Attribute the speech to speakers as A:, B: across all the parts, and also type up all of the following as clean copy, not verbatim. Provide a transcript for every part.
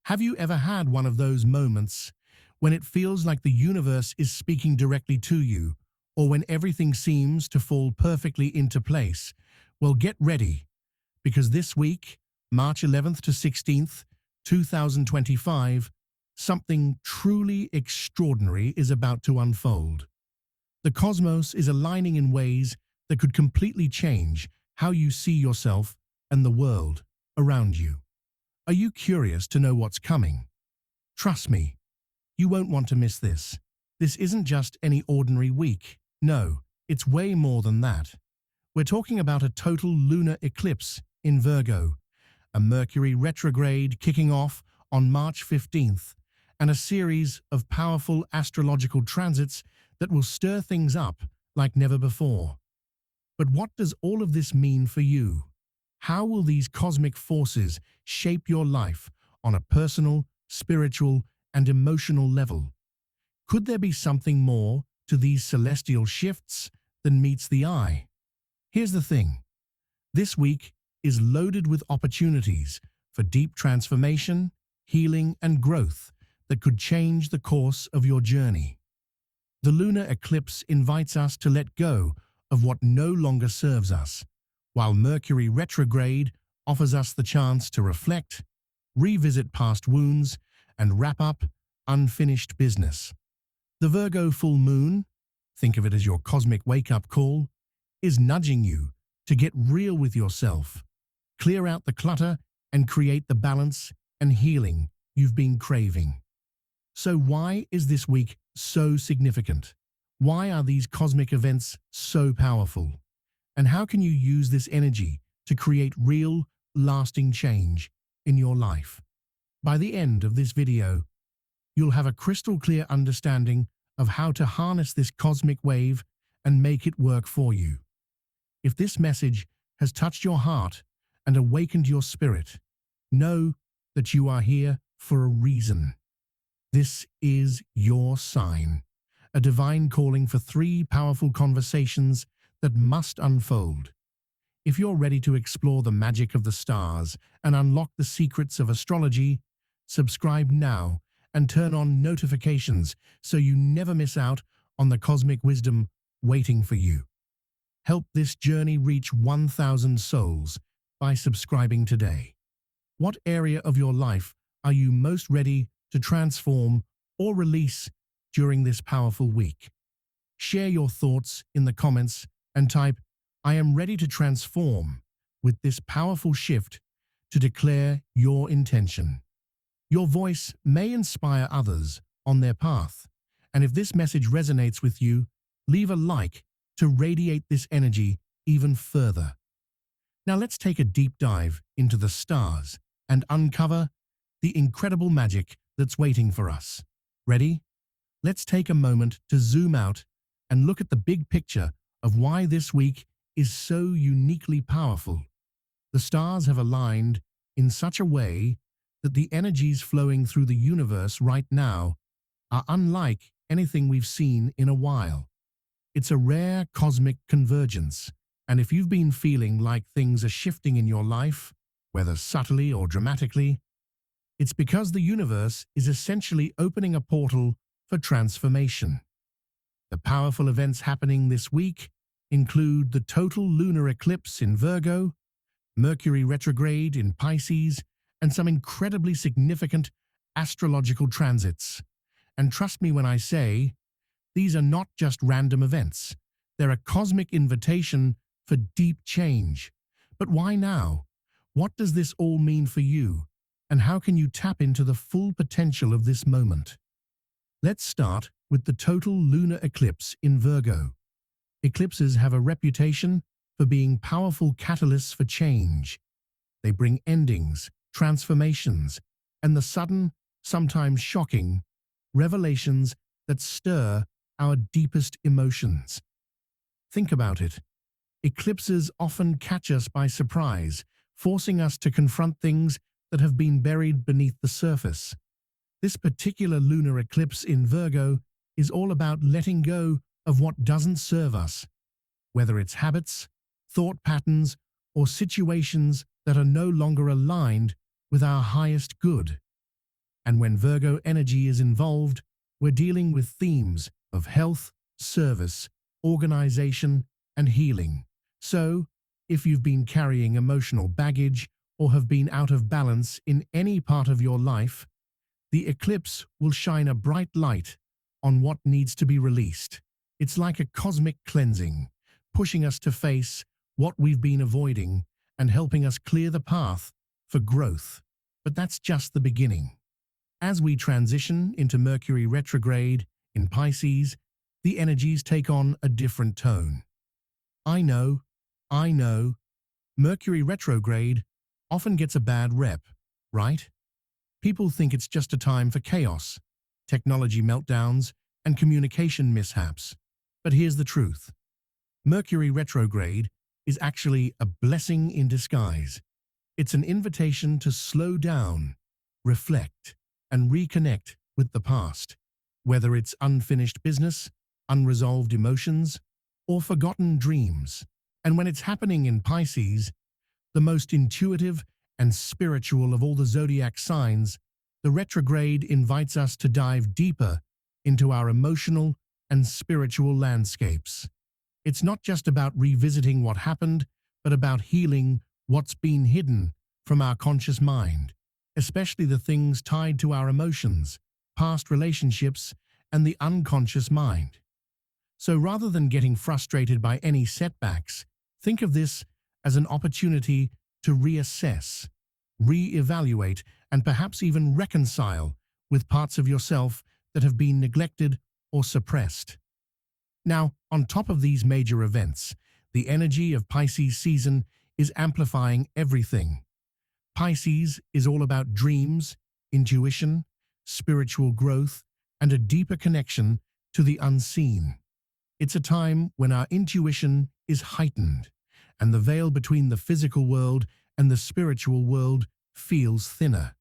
A: Have you ever had one of those moments when it feels like the universe is speaking directly to you, or when everything seems to fall perfectly into place? Well, get ready, because this week, March 11th to 16th, 2025, something truly extraordinary is about to unfold. The cosmos is aligning in ways that could completely change how you see yourself and the world around you. Are you curious to know what's coming? Trust me, you won't want to miss this. This isn't just any ordinary week. No, it's way more than that. We're talking about a total lunar eclipse in Virgo, a Mercury retrograde kicking off on March 15th, and a series of powerful astrological transits that will stir things up like never before. But what does all of this mean for you? How will these cosmic forces shape your life on a personal, spiritual, and emotional level? Could there be something more to these celestial shifts than meets the eye? Here's the thing. This week is loaded with opportunities for deep transformation, healing, and growth that could change the course of your journey. The lunar eclipse invites us to let go of what no longer serves us, while Mercury retrograde offers us the chance to reflect, revisit past wounds, and wrap up unfinished business. The Virgo full moon, think of it as your cosmic wake-up call, is nudging you to get real with yourself, clear out the clutter, and create the balance and healing you've been craving. So why is this week so significant? Why are these cosmic events so powerful? And how can you use this energy to create real, lasting change in your life? By the end of this video, you'll have a crystal clear understanding of how to harness this cosmic wave and make it work for you. If this message has touched your heart and awakened your spirit, know that you are here for a reason. This is your sign, a divine calling for 3 powerful conversations that must unfold. If you're ready to explore the magic of the stars and unlock the secrets of astrology, subscribe now and turn on notifications so you never miss out on the cosmic wisdom waiting for you. Help this journey reach 1,000 souls by subscribing today. What area of your life are you most ready to transform or release during this powerful week? Share your thoughts in the comments and type, "I am ready to transform," with this powerful shift to declare your intention. Your voice may inspire others on their path, and if this message resonates with you, leave a like to radiate this energy even further. Now let's take a deep dive into the stars and uncover the incredible magic that's waiting for us. Ready? Let's take a moment to zoom out and look at the big picture of why this week is so uniquely powerful. The stars have aligned in such a way that the energies flowing through the universe right now are unlike anything we've seen in a while. It's a rare cosmic convergence, and if you've been feeling like things are shifting in your life, whether subtly or dramatically, it's because the universe is essentially opening a portal for transformation. The powerful events happening this week include the total lunar eclipse in Virgo, Mercury retrograde in Pisces, and some incredibly significant astrological transits. And trust me when I say, these are not just random events. They're a cosmic invitation for deep change. But why now? What does this all mean for you? And how can you tap into the full potential of this moment? Let's start with the total lunar eclipse in Virgo. Eclipses have a reputation for being powerful catalysts for change. They bring endings, transformations, and the sudden, sometimes shocking, revelations that stir our deepest emotions. Think about it. Eclipses often catch us by surprise, forcing us to confront things that have been buried beneath the surface. This particular lunar eclipse in Virgo is all about letting go of what doesn't serve us, whether it's habits, thought patterns, or situations that are no longer aligned with our highest good. And when Virgo energy is involved, we're dealing with themes of health, service, organization, and healing. So, if you've been carrying emotional baggage or have been out of balance in any part of your life, the eclipse will shine a bright light on what needs to be released. It's like a cosmic cleansing, pushing us to face what we've been avoiding and helping us clear the path for growth. But that's just the beginning. As we transition into Mercury retrograde in Pisces, the energies take on a different tone. I know, Mercury retrograde often gets a bad rep, right? People think it's just a time for chaos, technology meltdowns, and communication mishaps. But here's the truth. Mercury retrograde is actually a blessing in disguise. It's an invitation to slow down, reflect, and reconnect with the past, whether it's unfinished business, unresolved emotions, or forgotten dreams. And when it's happening in Pisces, the most intuitive and spiritual of all the zodiac signs, the retrograde invites us to dive deeper into our emotional and spiritual landscapes. It's not just about revisiting what happened, but about healing what's been hidden from our conscious mind, especially the things tied to our emotions, past relationships, and the unconscious mind. So rather than getting frustrated by any setbacks, think of this as an opportunity to reassess, re-evaluate, and perhaps even reconcile with parts of yourself that have been neglected or suppressed. Now, on top of these major events, the energy of Pisces season is amplifying everything. Pisces is all about dreams, intuition, spiritual growth, and a deeper connection to the unseen. It's a time when our intuition is heightened, and the veil between the physical world and the spiritual world feels thinner.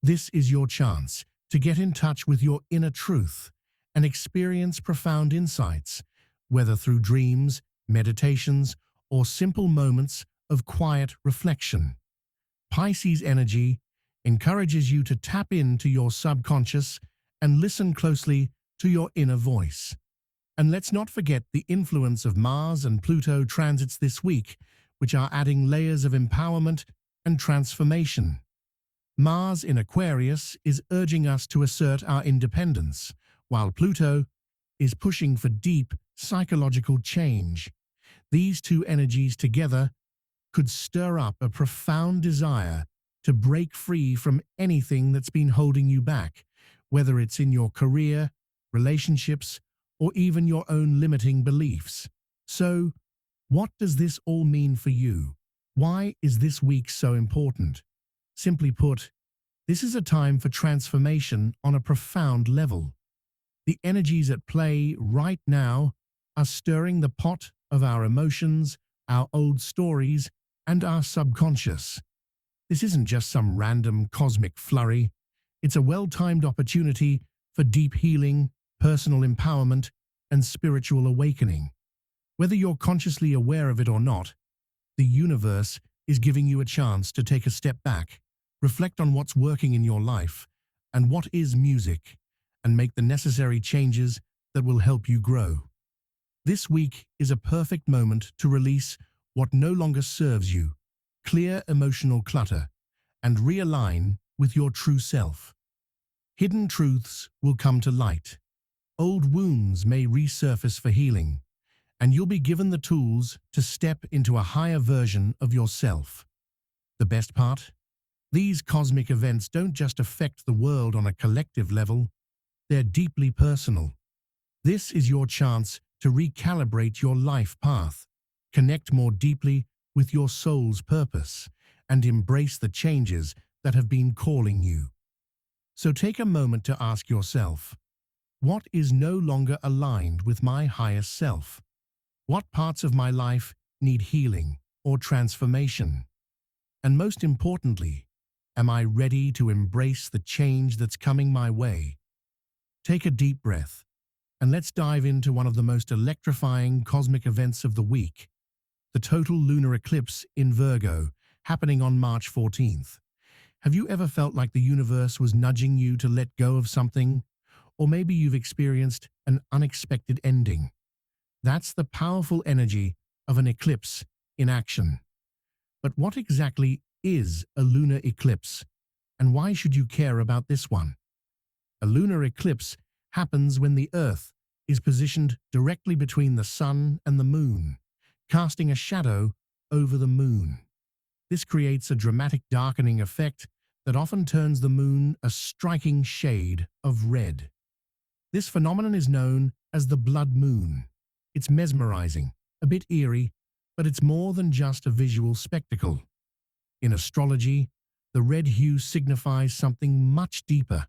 A: This is your chance to get in touch with your inner truth and experience profound insights, whether through dreams, meditations, or simple moments of quiet reflection. Pisces energy encourages you to tap into your subconscious and listen closely to your inner voice. And let's not forget the influence of Mars and Pluto transits this week, which are adding layers of empowerment and transformation. Mars in Aquarius is urging us to assert our independence, while Pluto is pushing for deep psychological change. These two energies together could stir up a profound desire to break free from anything that's been holding you back, whether it's in your career, relationships, or even your own limiting beliefs. So, what does this all mean for you? Why is this week so important? Simply put, this is a time for transformation on a profound level. The energies at play right now are stirring the pot of our emotions, our old stories, and our subconscious. This isn't just some random cosmic flurry. It's a well-timed opportunity for deep healing, personal empowerment, and spiritual awakening. Whether you're consciously aware of it or not, the universe is giving you a chance to take a step back, reflect on what's working in your life and what is music, and make the necessary changes that will help you grow. This week is a perfect moment to release what no longer serves you, clear emotional clutter, and realign with your true self. Hidden truths will come to light. Old wounds may resurface for healing, and you'll be given the tools to step into a higher version of yourself. The best part? These cosmic events don't just affect the world on a collective level, they're deeply personal. This is your chance to recalibrate your life path, connect more deeply with your soul's purpose, and embrace the changes that have been calling you. So take a moment to ask yourself, what is no longer aligned with my highest self? What parts of my life need healing or transformation? And most importantly, am I ready to embrace the change that's coming my way? Take a deep breath, and let's dive into one of the most electrifying cosmic events of the week, the total lunar eclipse in Virgo, happening on March 14th. Have you ever felt like the universe was nudging you to let go of something? Or maybe you've experienced an unexpected ending. That's the powerful energy of an eclipse in action. But what exactly is a lunar eclipse, and why should you care about this one? A lunar eclipse happens when the Earth is positioned directly between the Sun and the Moon, casting a shadow over the Moon. This creates a dramatic darkening effect that often turns the Moon a striking shade of red. This phenomenon is known as the blood moon. It's mesmerizing, a bit eerie, but it's more than just a visual spectacle. In astrology, the red hue signifies something much deeper,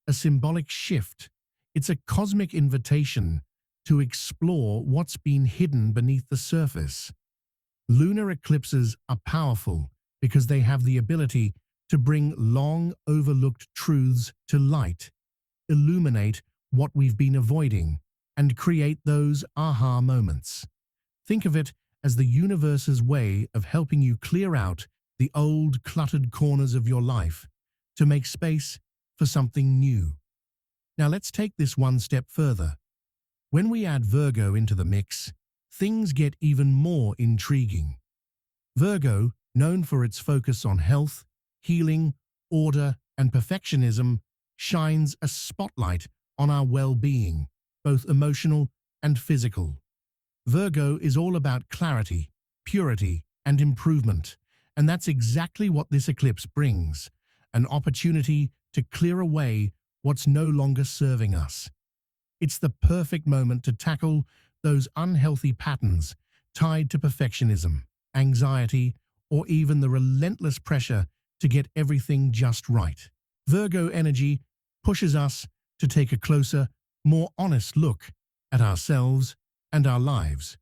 A: a symbolic shift. It's a cosmic invitation to explore what's been hidden beneath the surface. Lunar eclipses are powerful because they have the ability to bring long overlooked truths to light, illuminate what we've been avoiding, and create those aha moments. Think of it as the universe's way of helping you clear out the old cluttered corners of your life to make space for something new. Now let's take this one step further. When we add Virgo into the mix, things get even more intriguing. Virgo, known for its focus on health, healing, order, and perfectionism, shines a spotlight on our well-being, both emotional and physical. Virgo is all about clarity, purity, and improvement, and that's exactly what this eclipse brings, an opportunity to clear away what's no longer serving us. It's the perfect moment to tackle those unhealthy patterns tied to perfectionism, anxiety, or even the relentless pressure to get everything just right. Virgo energy pushes us to take a closer, more honest look at ourselves and our lives.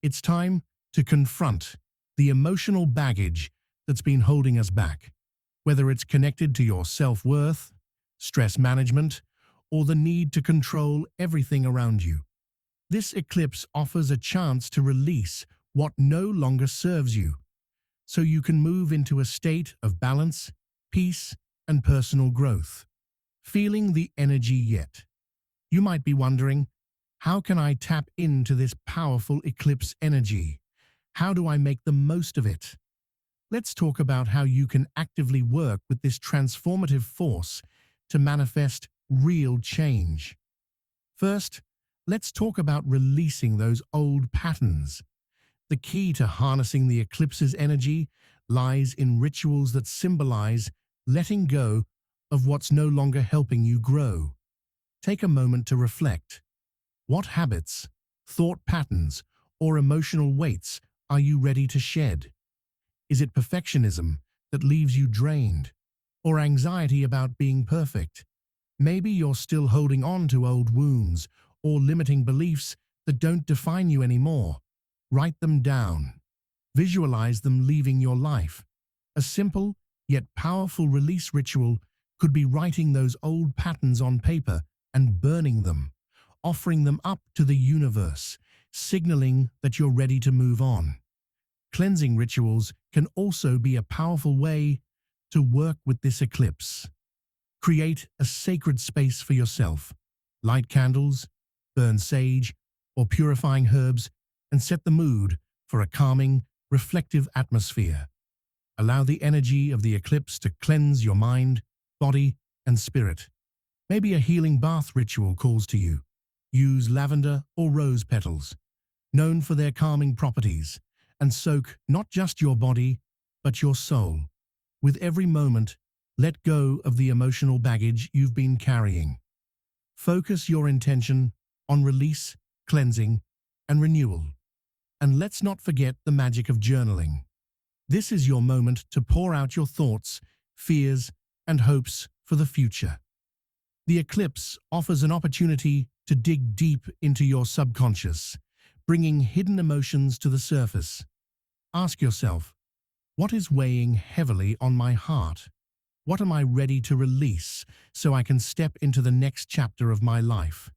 A: It's time to confront the emotional baggage that's been holding us back, whether it's connected to your self-worth, stress management, or the need to control everything around you. This eclipse offers a chance to release what no longer serves you, so you can move into a state of balance, peace, and personal growth. Feeling the energy yet? You might be wondering, how can I tap into this powerful eclipse energy? How do I make the most of it? Let's talk about how you can actively work with this transformative force to manifest real change. First, let's talk about releasing those old patterns. The key to harnessing the eclipse's energy lies in rituals that symbolize letting go of what's no longer helping you grow. Take a moment to reflect. What habits, thought patterns, or emotional weights are you ready to shed? Is it perfectionism that leaves you drained, or anxiety about being perfect? Maybe you're still holding on to old wounds or limiting beliefs that don't define you anymore. Write them down. Visualize them leaving your life. A simple yet powerful release ritual could be writing those old patterns on paper and burning them, offering them up to the universe, signaling that you're ready to move on. Cleansing rituals can also be a powerful way to work with this eclipse. Create a sacred space for yourself. Light candles, burn sage, or purifying herbs, and set the mood for a calming, reflective atmosphere. Allow the energy of the eclipse to cleanse your mind, body, and spirit. Maybe a healing bath ritual calls to you. Use lavender or rose petals, known for their calming properties, and soak not just your body, but your soul. With every moment, let go of the emotional baggage you've been carrying. Focus your intention on release, cleansing, and renewal. And let's not forget the magic of journaling. This is your moment to pour out your thoughts, fears, and hopes for the future. The eclipse offers an opportunity to dig deep into your subconscious, bringing hidden emotions to the surface. Ask yourself, what is weighing heavily on my heart? What am I ready to release so I can step into the next chapter of my life?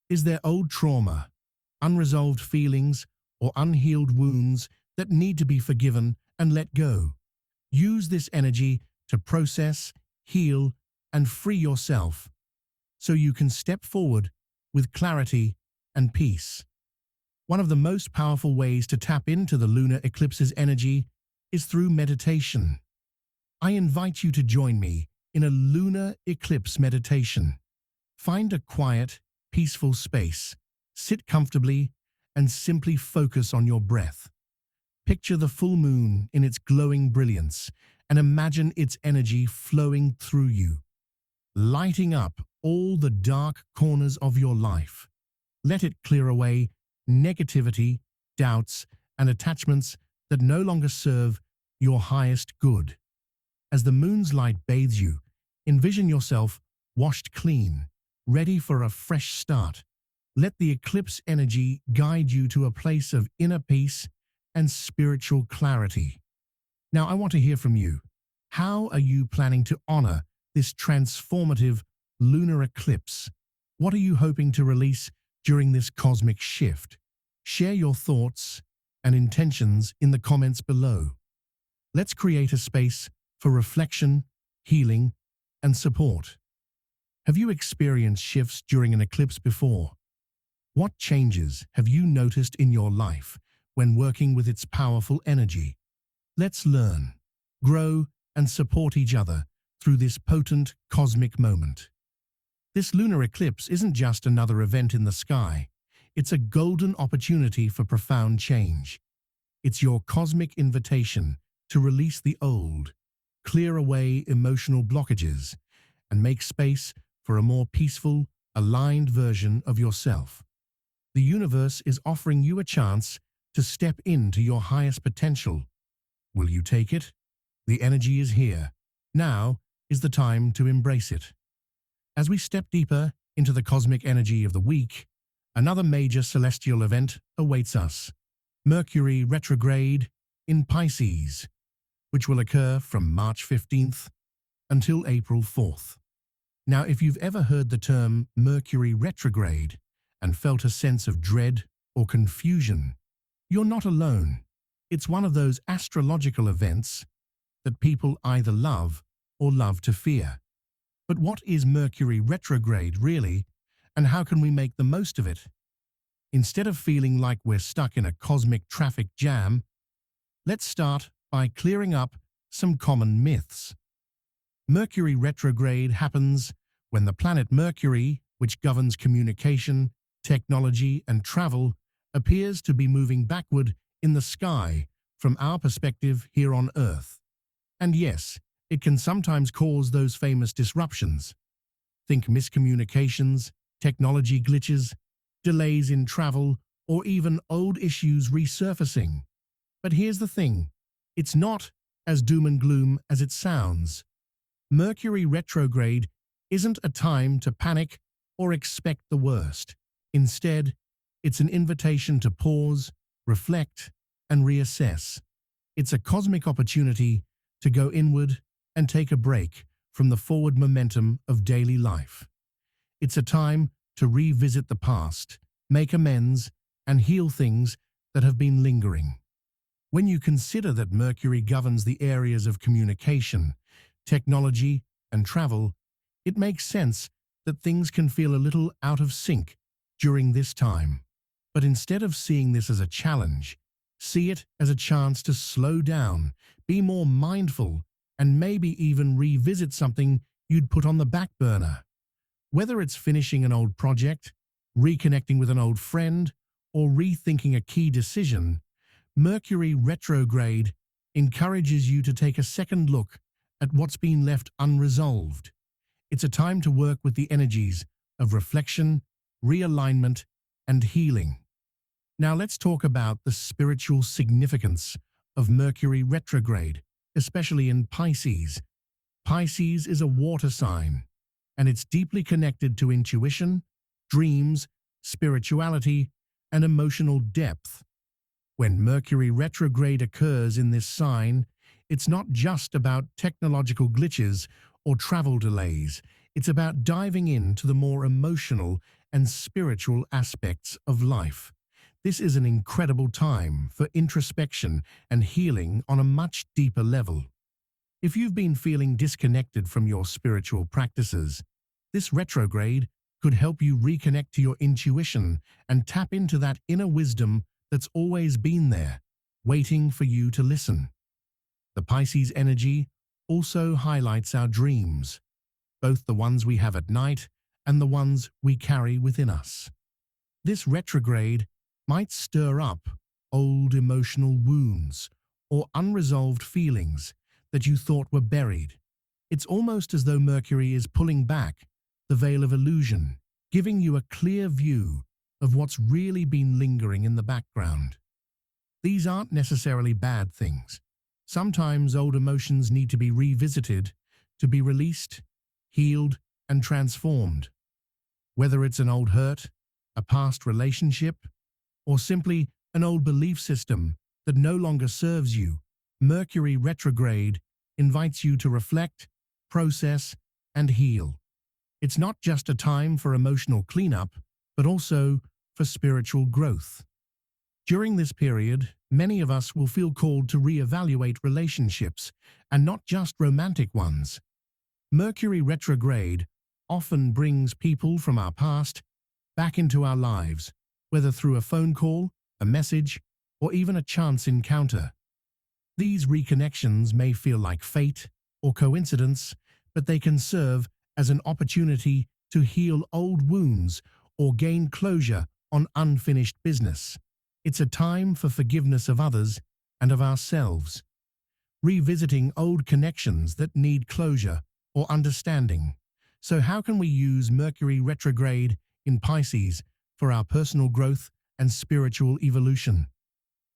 A: Is there old trauma, unresolved feelings, or unhealed wounds that need to be forgiven and let go? Use this energy to process, heal, and free yourself so you can step forward with clarity and peace. One of the most powerful ways to tap into the lunar eclipse's energy is through meditation. I invite you to join me in a lunar eclipse meditation. Find a quiet, peaceful space, sit comfortably, and simply focus on your breath. Picture the full moon in its glowing brilliance and imagine its energy flowing through you, lighting up all the dark corners of your life. Let it clear away negativity, doubts, and attachments that no longer serve your highest good. As the moon's light bathes you, envision yourself washed clean, ready for a fresh start. Let the eclipse energy guide you to a place of inner peace and spiritual clarity. Now, I want to hear from you. How are you planning to honor this transformative lunar eclipse? What are you hoping to release during this cosmic shift? Share your thoughts and intentions in the comments below. Let's create a space for reflection, healing, and support. Have you experienced shifts during an eclipse before? What changes have you noticed in your life when working with its powerful energy? Let's learn, grow, and support each other through this potent cosmic moment. This lunar eclipse isn't just another event in the sky. It's a golden opportunity for profound change. It's your cosmic invitation to release the old, clear away emotional blockages, and make space for a more peaceful, aligned version of yourself. The universe is offering you a chance to step into your highest potential. Will you take it? The energy is here. Now is the time to embrace it. As we step deeper into the cosmic energy of the week, another major celestial event awaits us. Mercury retrograde in Pisces, which will occur from March 15th until April 4th. Now, if you've ever heard the term Mercury retrograde and felt a sense of dread or confusion, you're not alone. It's one of those astrological events that people either love or love to fear. But what is Mercury retrograde really, and how can we make the most of it? Instead of feeling like we're stuck in a cosmic traffic jam, let's start by clearing up some common myths. Mercury retrograde happens when the planet Mercury, which governs communication, technology, and travel, appears to be moving backward in the sky from our perspective here on Earth. And yes, it can sometimes cause those famous disruptions. Think miscommunications, technology glitches, delays in travel, or even old issues resurfacing. But here's the thing, it's not as doom and gloom as it sounds. Mercury retrograde isn't a time to panic or expect the worst. Instead, it's an invitation to pause, reflect, and reassess. It's a cosmic opportunity to go inward and take a break from the forward momentum of daily life. It's a time to revisit the past, make amends, and heal things that have been lingering. When you consider that Mercury governs the areas of communication, technology, and travel, it makes sense that things can feel a little out of sync during this time. But instead of seeing this as a challenge, see it as a chance to slow down, be more mindful, and maybe even revisit something you'd put on the back burner. Whether it's finishing an old project, reconnecting with an old friend, or rethinking a key decision, Mercury retrograde encourages you to take a second look at what's been left unresolved. It's a time to work with the energies of reflection, realignment, and healing. Now let's talk about the spiritual significance of Mercury retrograde, especially in Pisces. Pisces is a water sign, and it's deeply connected to intuition, dreams, spirituality, and emotional depth. When Mercury retrograde occurs in this sign, it's not just about technological glitches or travel delays. It's about diving into the more emotional and spiritual aspects of life. This is an incredible time for introspection and healing on a much deeper level. If you've been feeling disconnected from your spiritual practices, this retrograde could help you reconnect to your intuition and tap into that inner wisdom that's always been there, waiting for you to listen. The Pisces energy also highlights our dreams, both the ones we have at night and the ones we carry within us. This retrograde might stir up old emotional wounds or unresolved feelings that you thought were buried. It's almost as though Mercury is pulling back the veil of illusion, giving you a clear view of what's really been lingering in the background. These aren't necessarily bad things. Sometimes old emotions need to be revisited, to be released, healed, and transformed. Whether it's an old hurt, a past relationship, or simply an old belief system that no longer serves you, Mercury retrograde invites you to reflect, process, and heal. It's not just a time for emotional cleanup, but also for spiritual growth. During this period, many of us will feel called to reevaluate relationships, and not just romantic ones. Mercury retrograde often brings people from our past back into our lives, whether through a phone call, a message, or even a chance encounter. These reconnections may feel like fate or coincidence, but they can serve as an opportunity to heal old wounds or gain closure on unfinished business. It's a time for forgiveness of others and of ourselves, revisiting old connections that need closure or understanding. So how can we use Mercury retrograde in Pisces for our personal growth and spiritual evolution?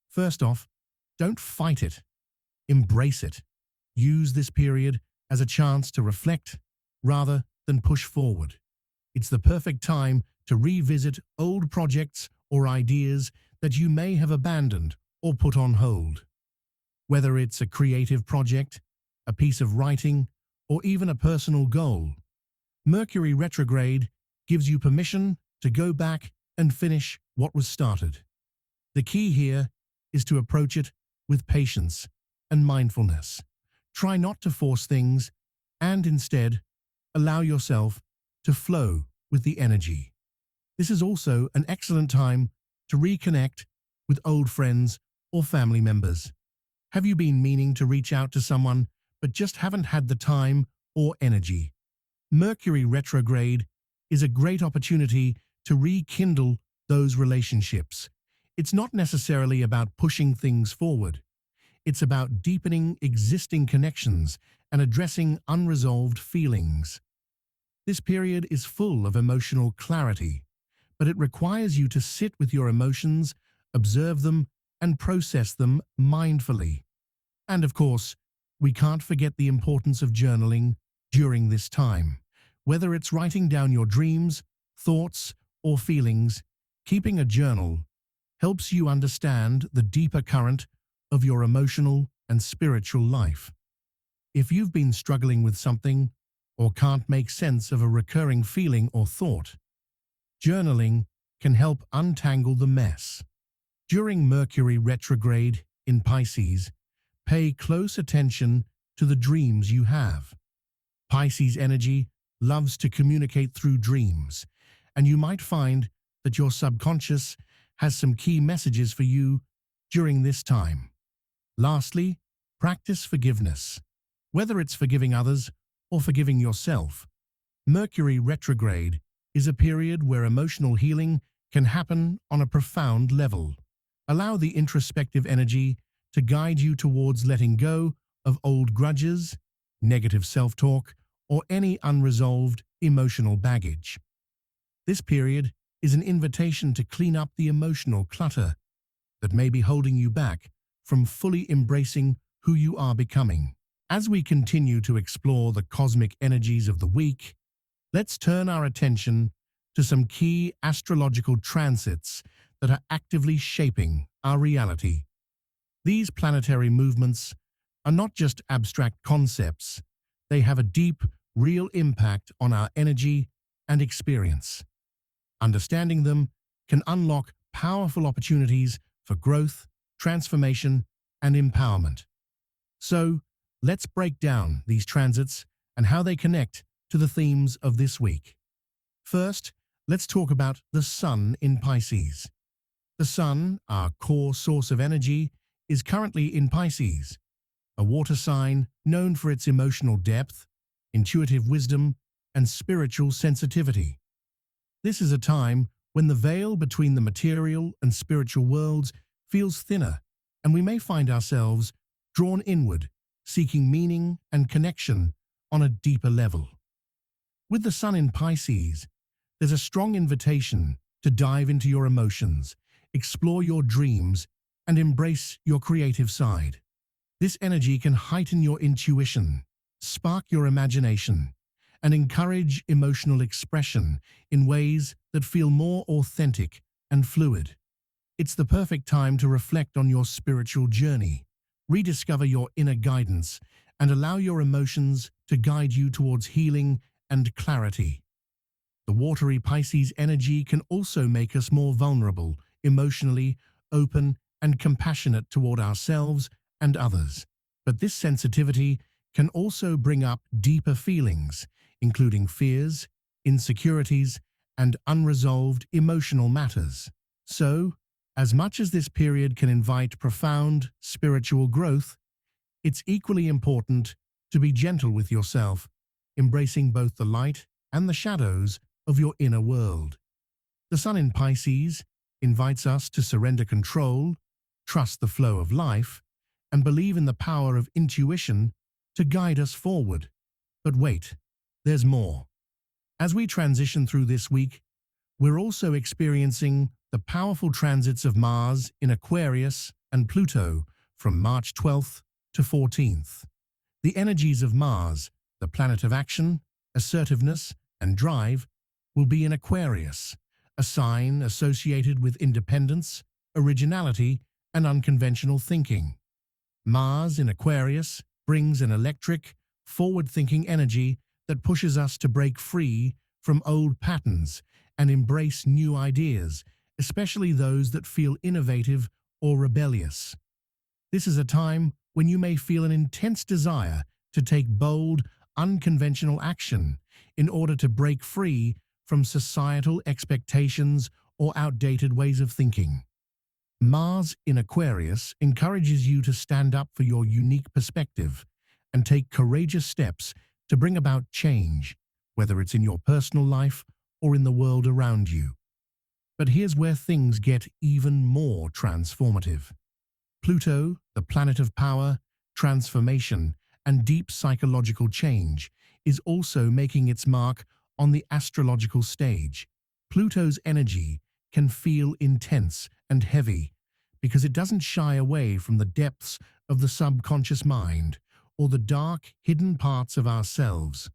A: First off, don't fight it. Embrace it. Use this period as a chance to reflect rather than push forward. It's the perfect time to revisit old projects or ideas that you may have abandoned or put on hold. Whether it's a creative project, a piece of writing, or even a personal goal, Mercury retrograde gives you permission to go back and finish what was started. The key here is to approach it with patience and mindfulness. Try not to force things and instead allow yourself to flow with the energy. This is also an excellent time to reconnect with old friends or family members. Have you been meaning to reach out to someone but just haven't had the time or energy? Mercury retrograde is a great opportunity to rekindle those relationships. It's not necessarily about pushing things forward. It's about deepening existing connections and addressing unresolved feelings. This period is full of emotional clarity, but it requires you to sit with your emotions, observe them, and process them mindfully. And of course, we can't forget the importance of journaling during this time. Whether it's writing down your dreams, thoughts, or feelings, keeping a journal helps you understand the deeper current of your emotional and spiritual life. If you've been struggling with something or can't make sense of a recurring feeling or thought, journaling can help untangle the mess. During Mercury retrograde in Pisces, pay close attention to the dreams you have. Pisces energy loves to communicate through dreams, and you might find that your subconscious has some key messages for you during this time. Lastly, practice forgiveness. Whether it's forgiving others or forgiving yourself, Mercury retrograde is a period where emotional healing can happen on a profound level. Allow the introspective energy to guide you towards letting go of old grudges, negative self-talk, or any unresolved emotional baggage. This period is an invitation to clean up the emotional clutter that may be holding you back from fully embracing who you are becoming. As we continue to explore the cosmic energies of the week, let's turn our attention to some key astrological transits that are actively shaping our reality. These planetary movements are not just abstract concepts, they have a deep, real impact on our energy and experience. Understanding them can unlock powerful opportunities for growth, transformation, and empowerment. So, Let's break down these transits and how they connect to the themes of this week. First, let's talk about the Sun in Pisces. The Sun, our core source of energy, is currently in Pisces, a water sign known for its emotional depth, intuitive wisdom, and spiritual sensitivity. This is a time when the veil between the material and spiritual worlds feels thinner, and we may find ourselves drawn inward, seeking meaning and connection on a deeper level. With the Sun in Pisces, there's a strong invitation to dive into your emotions, explore your dreams, and embrace your creative side. This energy can heighten your intuition, spark your imagination, and encourage emotional expression in ways that feel more authentic and fluid. It's the perfect time to reflect on your spiritual journey, rediscover your inner guidance, and allow your emotions to guide you towards healing and clarity. The watery Pisces energy can also make us more vulnerable, emotionally open, and compassionate toward ourselves and others. But this sensitivity can also bring up deeper feelings, including fears, insecurities, and unresolved emotional matters. So, as much as this period can invite profound spiritual growth, it's equally important to be gentle with yourself, embracing both the light and the shadows of your inner world. The Sun in Pisces invites us to surrender control, trust the flow of life, and believe in the power of intuition to guide us forward. But wait, there's more. As we transition through this week, we're also experiencing the powerful transits of Mars in Aquarius and Pluto from March 12th to 14th. The energies of Mars, the planet of action, assertiveness, and drive, will be in Aquarius, a sign associated with independence, originality, and unconventional thinking. Mars in Aquarius brings an electric, forward-thinking energy that pushes us to break free from old patterns and embrace new ideas, especially those that feel innovative or rebellious. This is a time when you may feel an intense desire to take bold, unconventional action in order to break free from societal expectations or outdated ways of thinking. Mars in Aquarius encourages you to stand up for your unique perspective and take courageous steps to bring about change, whether it's in your personal life or in the world around you. But here's where things get even more transformative. Pluto, the planet of power, transformation, and deep psychological change, is also making its mark on the astrological stage. Pluto's energy can feel intense and heavy because it doesn't shy away from the depths of the subconscious mind or the dark, hidden parts of ourselves.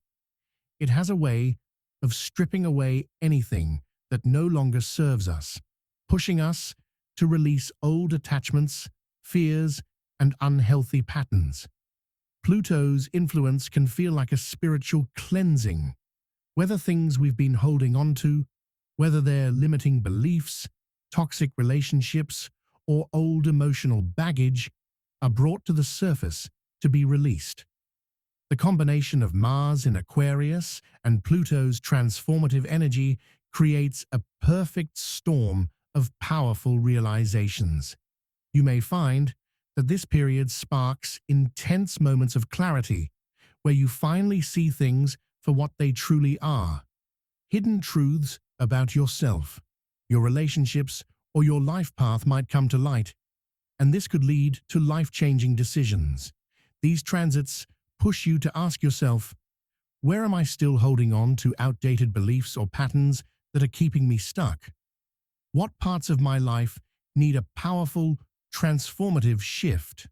A: It has a way of stripping away anything that no longer serves us, pushing us to release old attachments, fears, and unhealthy patterns. Pluto's influence can feel like a spiritual cleansing. Whether things we've been holding on to, whether they're limiting beliefs, toxic relationships, or old emotional baggage, are brought to the surface to be released. The combination of Mars in Aquarius and Pluto's transformative energy creates a perfect storm of powerful realizations. You may find that this period sparks intense moments of clarity, where you finally see things for what they truly are. Hidden truths about yourself, your relationships, or your life path might come to light, and this could lead to life-changing decisions. These transits push you to ask yourself, where am I still holding on to outdated beliefs or patterns that are keeping me stuck? What parts of my life need a powerful, transformative shift?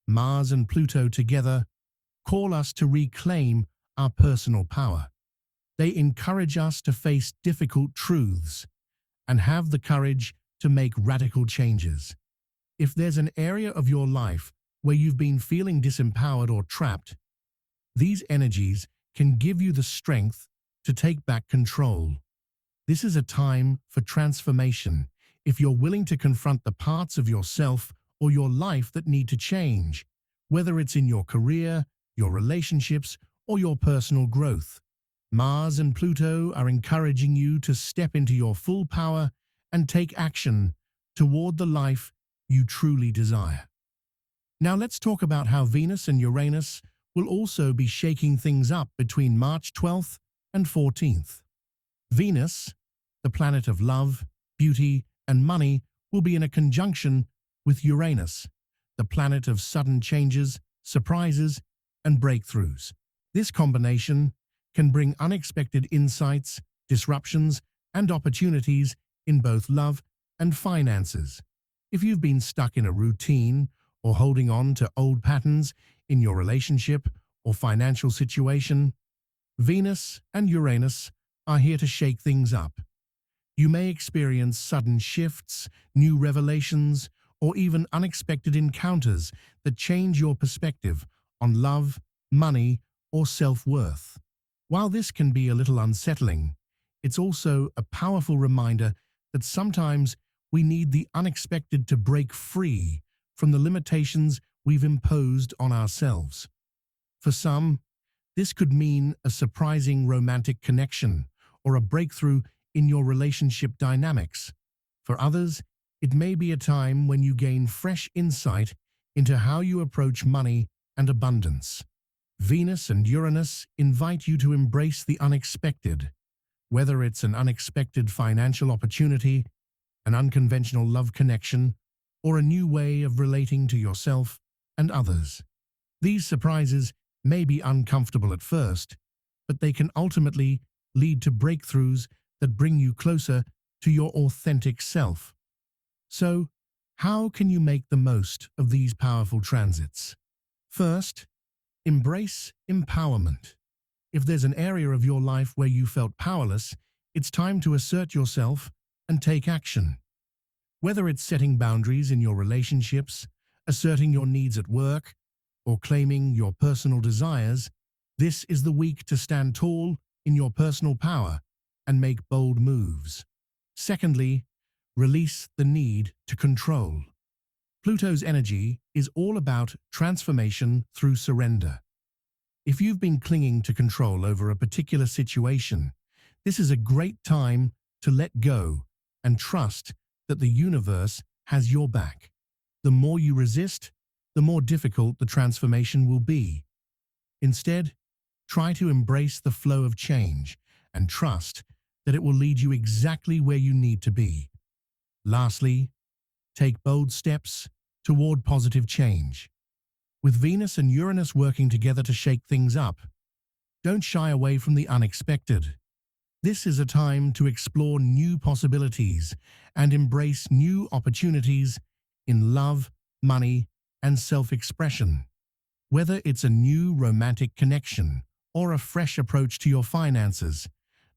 A: Mars and Pluto together call us to reclaim our personal power. They encourage us to face difficult truths and have the courage to make radical changes. If there's an area of your life where you've been feeling disempowered or trapped, these energies can give you the strength to take back control. This is a time for transformation if you're willing to confront the parts of yourself or your life that need to change. whether it's in your career, your relationships, or your personal growth. Mars and Pluto are encouraging you to step into your full power and take action toward the life you truly desire. Now let's talk about how Venus and Uranus will also be shaking things up between March 12th and 14th. Venus, the planet of love, beauty, and money, will be in a conjunction with Uranus, the planet of sudden changes, surprises, and breakthroughs. This combination can bring unexpected insights, disruptions, and opportunities in both love and finances. If you've been stuck in a routine or holding on to old patterns in your relationship or financial situation, Venus and Uranus are here to shake things up. You may experience sudden shifts, new revelations, or even unexpected encounters that change your perspective on love, money, or self-worth. While this can be a little unsettling, it's also a powerful reminder that sometimes we need the unexpected to break free from the limitations we've imposed on ourselves. For some, this could mean a surprising romantic connection or a breakthrough in your relationship dynamics. For others, it may be a time when you gain fresh insight into how you approach money and abundance. Venus and Uranus invite you to embrace the unexpected, whether it's an unexpected financial opportunity, an unconventional love connection, or a new way of relating to yourself and others. These surprises may be uncomfortable at first, but they can ultimately lead to breakthroughs that bring you closer to your authentic self. So, how can you make the most of these powerful transits? First, embrace empowerment. If there's an area of your life where you felt powerless, it's time to assert yourself and take action. Whether it's setting boundaries in your relationships, asserting your needs at work, or claiming your personal desires, this is the week to stand tall in your personal power and make bold moves. Secondly, release the need to control. Pluto's energy is all about transformation through surrender. If you've been clinging to control over a particular situation, this is a great time to let go and trust that the universe has your back. The more you resist, the more difficult the transformation will be. Instead, try to embrace the flow of change and trust that it will lead you exactly where you need to be. Lastly, take bold steps toward positive change. With Venus and Uranus working together to shake things up, don't shy away from the unexpected. This is a time to explore new possibilities and embrace new opportunities in love, money, and self-expression. Whether it's a new romantic connection or a fresh approach to your finances,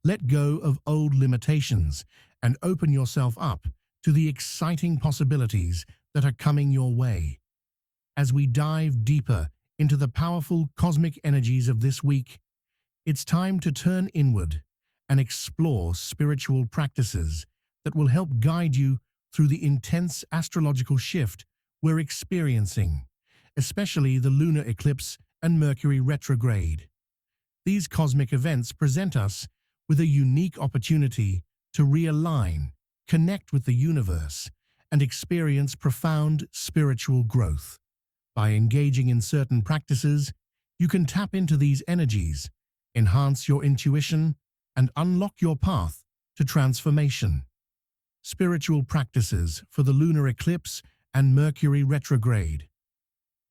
A: let go of old limitations and open yourself up to the exciting possibilities that are coming your way. As we dive deeper into the powerful cosmic energies of this week, it's time to turn inward and explore spiritual practices that will help guide you through the intense astrological shift we're experiencing, especially the lunar eclipse and Mercury retrograde. These cosmic events present us with a unique opportunity to realign, connect with the universe, and experience profound spiritual growth. By engaging in certain practices, you can tap into these energies, enhance your intuition, and unlock your path to transformation. Spiritual practices for the lunar eclipse and Mercury retrograde.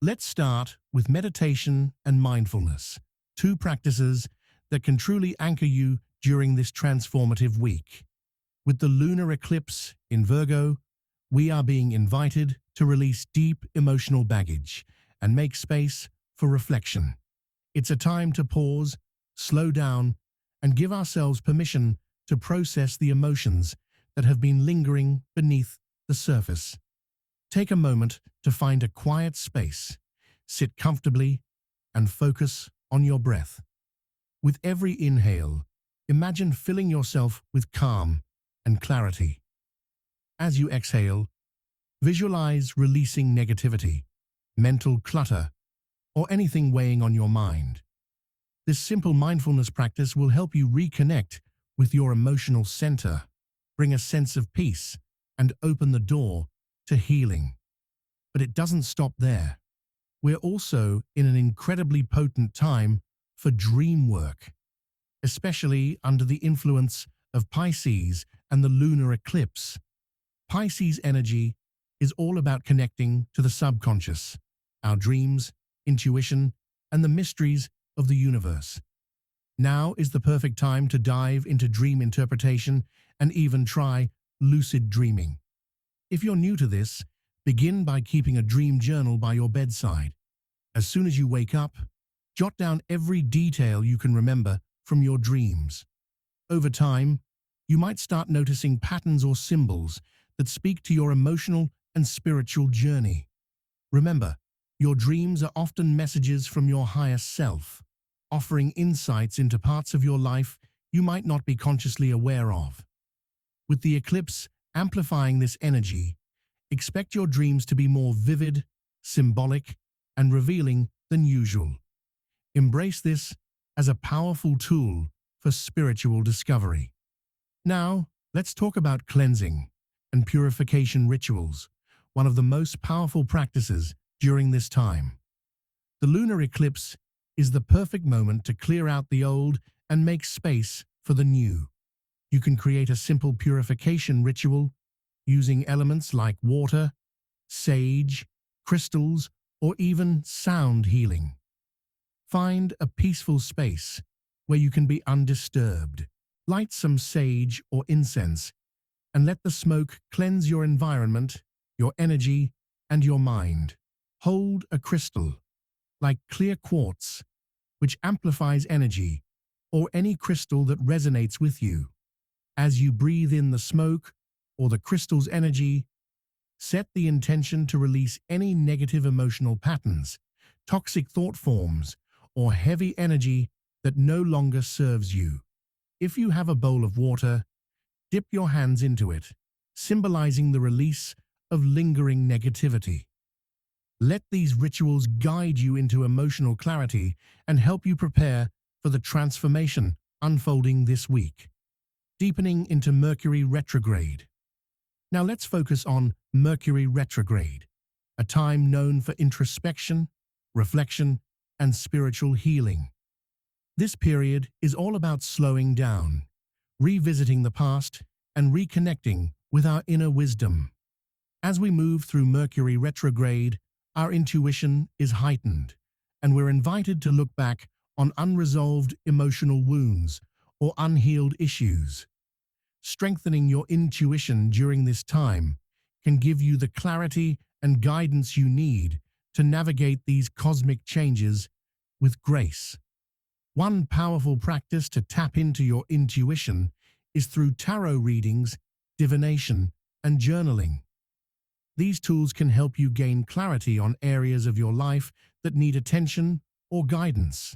A: Let's start with meditation and mindfulness, two practices that can truly anchor you during this transformative week. With the lunar eclipse in Virgo, we are being invited to release deep emotional baggage and make space for reflection. It's a time to pause, slow down, and give ourselves permission to process the emotions that have been lingering beneath the surface. Take a moment to find a quiet space, sit comfortably, and focus on your breath. With every inhale, imagine filling yourself with calm and clarity. As you exhale, visualize releasing negativity, mental clutter, or anything weighing on your mind. This simple mindfulness practice will help you reconnect with your emotional center, bring a sense of peace, and open the door to healing. But it doesn't stop there. We're also in an incredibly potent time for dream work, especially under the influence of Pisces and the lunar eclipse. Pisces energy is all about connecting to the subconscious, our dreams, intuition, and the mysteries of the universe. Now is the perfect time to dive into dream interpretation and even try lucid dreaming. If you're new to this, begin by keeping a dream journal by your bedside. As soon as you wake up, jot down every detail you can remember from your dreams. Over time, you might start noticing patterns or symbols that speak to your emotional and spiritual journey. Remember, your dreams are often messages from your higher self, offering insights into parts of your life you might not be consciously aware of. With the eclipse amplifying this energy, expect your dreams to be more vivid, symbolic, and revealing than usual. Embrace this as a powerful tool for spiritual discovery. Now, let's talk about cleansing and purification rituals, one of the most powerful practices during this time. The lunar eclipse is the perfect moment to clear out the old and make space for the new. You can create a simple purification ritual using elements like water, sage, crystals, or even sound healing. Find a peaceful space where you can be undisturbed. Light some sage or incense and let the smoke cleanse your environment, your energy, and your mind. Hold a crystal, like clear quartz, which amplifies energy, or any crystal that resonates with you. As you breathe in the smoke or the crystal's energy, set the intention to release any negative emotional patterns, toxic thought forms, or heavy energy that no longer serves you. If you have a bowl of water, dip your hands into it, symbolizing the release of lingering negativity. Let these rituals guide you into emotional clarity and help you prepare for the transformation unfolding this week. Deepening into Mercury retrograde. Now let's focus on Mercury retrograde, a time known for introspection, reflection, and spiritual healing. This period is all about slowing down, revisiting the past, and reconnecting with our inner wisdom. As we move through Mercury retrograde, our intuition is heightened, and we're invited to look back on unresolved emotional wounds or unhealed issues. Strengthening your intuition during this time can give you the clarity and guidance you need to navigate these cosmic changes with grace. One powerful practice to tap into your intuition is through tarot readings, divination, and journaling. These tools can help you gain clarity on areas of your life that need attention or guidance.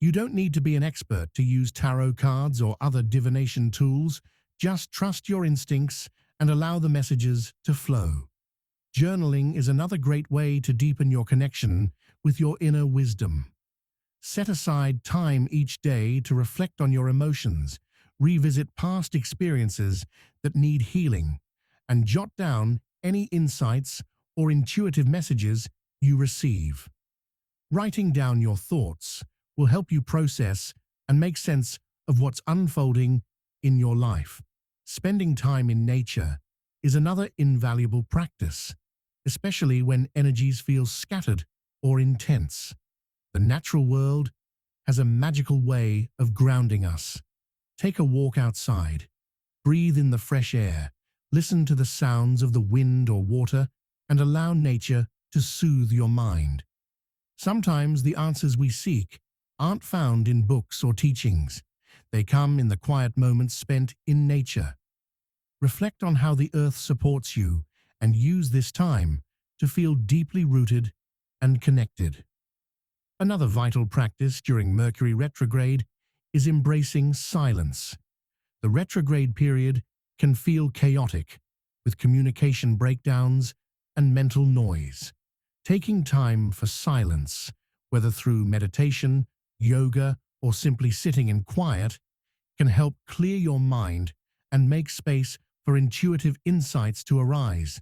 A: You don't need to be an expert to use tarot cards or other divination tools. Just trust your instincts and allow the messages to flow. Journaling is another great way to deepen your connection with your inner wisdom. Set aside time each day to reflect on your emotions, revisit past experiences that need healing, and jot down any insights or intuitive messages you receive. Writing down your thoughts will help you process and make sense of what's unfolding in your life. Spending time in nature is another invaluable practice, especially when energies feel scattered or intense. The natural world has a magical way of grounding us. Take a walk outside, breathe in the fresh air, listen to the sounds of the wind or water, and allow nature to soothe your mind. Sometimes the answers we seek aren't found in books or teachings. They come in the quiet moments spent in nature. Reflect on how the earth supports you and use this time to feel deeply rooted and connected. Another vital practice during Mercury retrograde is embracing silence. The retrograde period can feel chaotic, with communication breakdowns and mental noise. Taking time for silence, whether through meditation, yoga, or simply sitting in quiet, can help clear your mind and make space for intuitive insights to arise.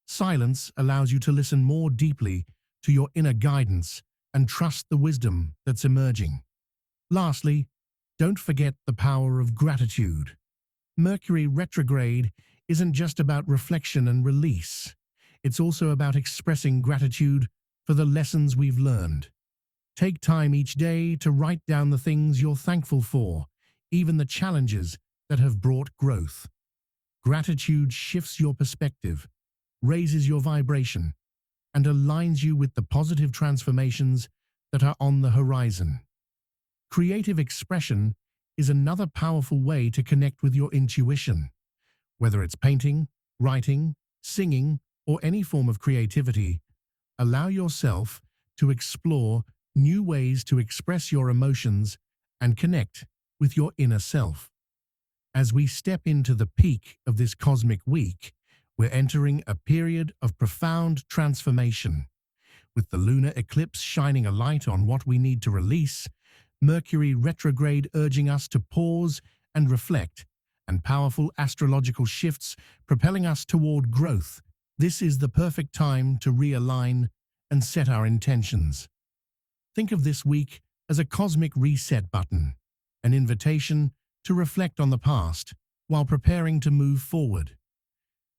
A: Silence allows you to listen more deeply to your inner guidance and trust the wisdom that's emerging. Lastly, don't forget the power of gratitude. Mercury retrograde isn't just about reflection and release. It's also about expressing gratitude for the lessons we've learned. Take time each day to write down the things you're thankful for, even the challenges that have brought growth. Gratitude shifts your perspective, raises your vibration, and aligns you with the positive transformations that are on the horizon. Creative expression is another powerful way to connect with your intuition. Whether it's painting, writing, singing, or any form of creativity, allow yourself to explore new ways to express your emotions and connect with your inner self. As we step into the peak of this cosmic week, we're entering a period of profound transformation. With the lunar eclipse shining a light on what we need to release, Mercury retrograde urging us to pause and reflect, and powerful astrological shifts propelling us toward growth. This is the perfect time to realign and set our intentions. Think of this week as a cosmic reset button, an invitation to reflect on the past while preparing to move forward.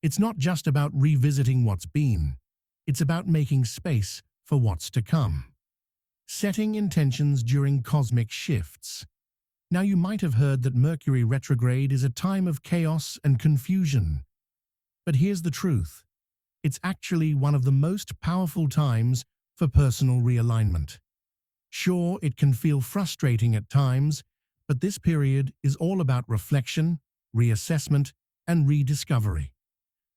A: It's not just about revisiting what's been, it's about making space for what's to come. Setting intentions during cosmic shifts. Now, you might have heard that Mercury retrograde is a time of chaos and confusion. But here's the truth. It's actually one of the most powerful times for personal realignment. Sure, it can feel frustrating at times, but this period is all about reflection, reassessment, and rediscovery.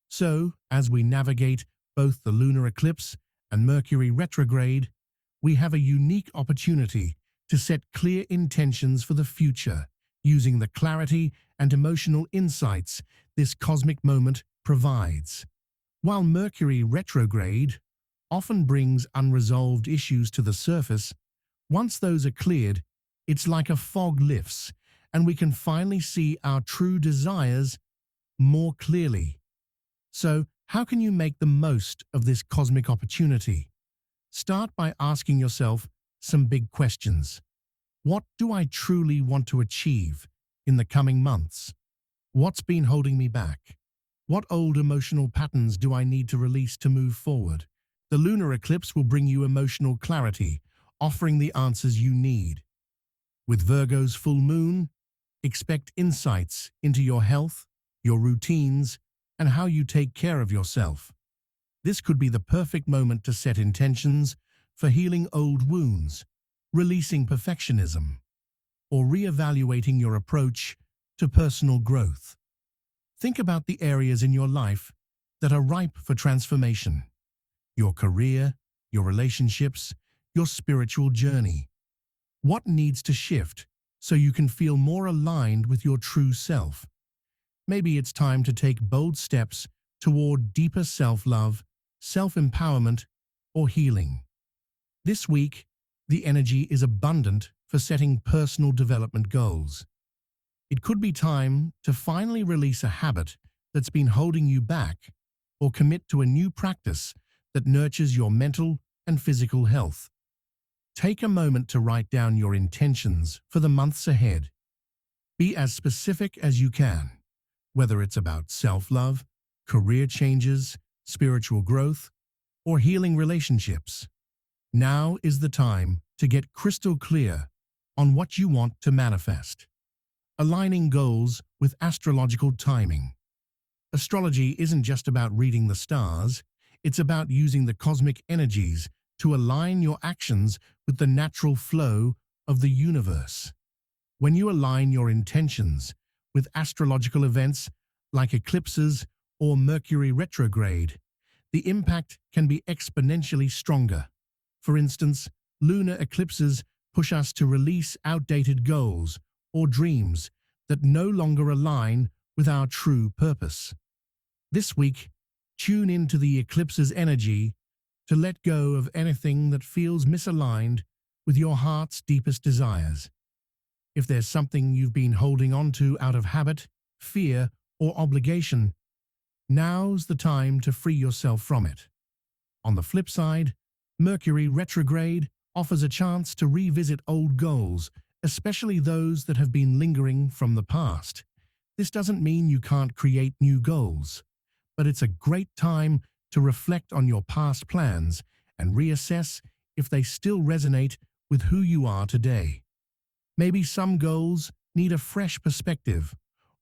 A: So, as we navigate both the lunar eclipse and Mercury retrograde, we have a unique opportunity to set clear intentions for the future, using the clarity and emotional insights this cosmic moment provides. While Mercury retrograde often brings unresolved issues to the surface, once those are cleared, it's like a fog lifts, and we can finally see our true desires more clearly. So, how can you make the most of this cosmic opportunity? Start by asking yourself some big questions. What do I truly want to achieve in the coming months? What's been holding me back? What old emotional patterns do I need to release to move forward? The lunar eclipse will bring you emotional clarity, offering the answers you need. With Virgo's full moon, expect insights into your health, your routines, and how you take care of yourself. This could be the perfect moment to set intentions for healing old wounds, releasing perfectionism, or reevaluating your approach to personal growth. Think about the areas in your life that are ripe for transformation: your career, your relationships, your spiritual journey. What needs to shift so you can feel more aligned with your true self? Maybe it's time to take bold steps toward deeper self-love, self-empowerment, or healing. This week, the energy is abundant for setting personal development goals. It could be time to finally release a habit that's been holding you back, or commit to a new practice that nurtures your mental and physical health. Take a moment to write down your intentions for the months ahead. Be as specific as you can, whether it's about self-love, career changes, spiritual growth, or healing relationships. Now is the time to get crystal clear on what you want to manifest. Aligning goals with astrological timing. Astrology isn't just about reading the stars, it's about using the cosmic energies to align your actions with the natural flow of the universe. When you align your intentions with astrological events like eclipses or Mercury retrograde, the impact can be exponentially stronger. For instance, lunar eclipses push us to release outdated goals or dreams that no longer align with our true purpose. This week, tune into the eclipse's energy to let go of anything that feels misaligned with your heart's deepest desires. If there's something you've been holding on to out of habit, fear, or obligation, now's the time to free yourself from it. On the flip side, Mercury retrograde offers a chance to revisit old goals, especially those that have been lingering from the past. This doesn't mean you can't create new goals, but it's a great time to reflect on your past plans and reassess if they still resonate with who you are today. Maybe some goals need a fresh perspective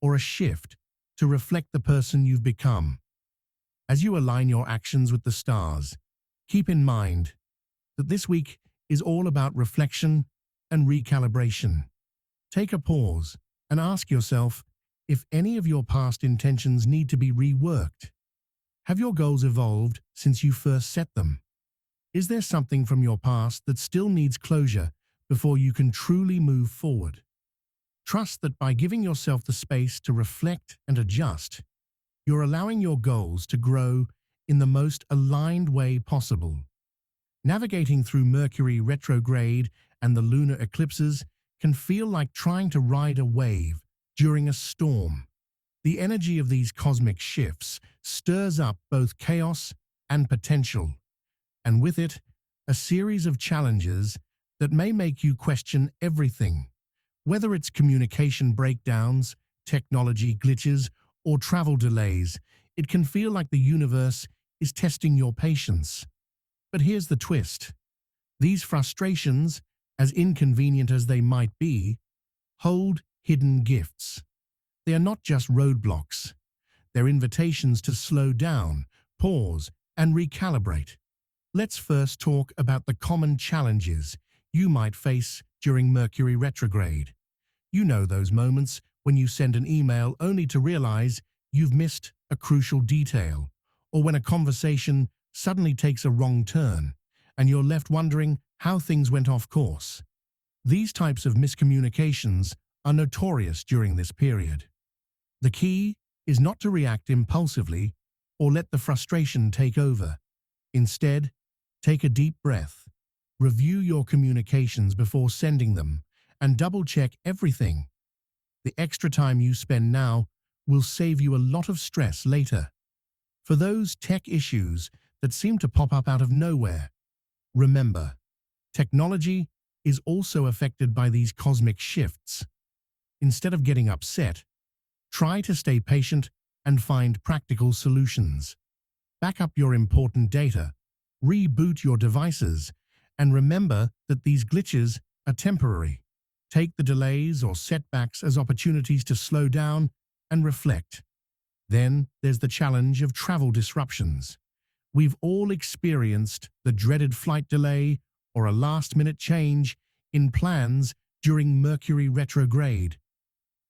A: or a shift to reflect the person you've become. As you align your actions with the stars, keep in mind that this week is all about reflection and recalibration. Take a pause and ask yourself if any of your past intentions need to be reworked. Have your goals evolved since you first set them? Is there something from your past that still needs closure before you can truly move forward? Trust that by giving yourself the space to reflect and adjust, you're allowing your goals to grow in the most aligned way possible. Navigating through Mercury retrograde and the lunar eclipses can feel like trying to ride a wave during a storm. The energy of these cosmic shifts stirs up both chaos and potential, and with it, a series of challenges that may make you question everything. Whether it's communication breakdowns, technology glitches, or travel delays, it can feel like the universe is testing your patience. But here's the twist. These frustrations, as inconvenient as they might be, hold hidden gifts. They are not just roadblocks. They're invitations to slow down, pause, and recalibrate. Let's first talk about the common challenges you might face during Mercury retrograde. You know those moments when you send an email only to realize you've missed a crucial detail, or when a conversation suddenly takes a wrong turn, and you're left wondering how things went off course. These types of miscommunications are notorious during this period. The key is not to react impulsively or let the frustration take over. Instead, take a deep breath, review your communications before sending them, and double-check everything. The extra time you spend now will save you a lot of stress later. For those tech issues that seem to pop up out of nowhere, remember, technology is also affected by these cosmic shifts. Instead of getting upset, try to stay patient and find practical solutions. Back up your important data, reboot your devices, and remember that these glitches are temporary. Take the delays or setbacks as opportunities to slow down and reflect. Then there's the challenge of travel disruptions. We've all experienced the dreaded flight delay or a last-minute change in plans during Mercury retrograde.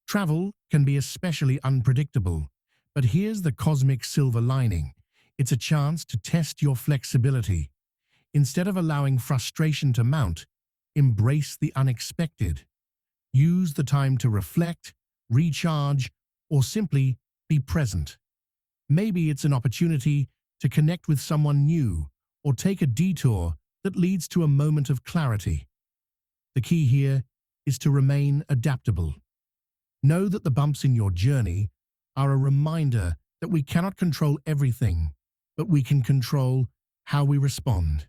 A: Travel can be especially unpredictable, but here's the cosmic silver lining. It's a chance to test your flexibility. Instead of allowing frustration to mount, embrace the unexpected. Use the time to reflect, recharge, or simply be present. Maybe it's an opportunity to connect with someone new or take a detour that leads to a moment of clarity. The key here is to remain adaptable. Know that the bumps in your journey are a reminder that we cannot control everything, but we can control how we respond.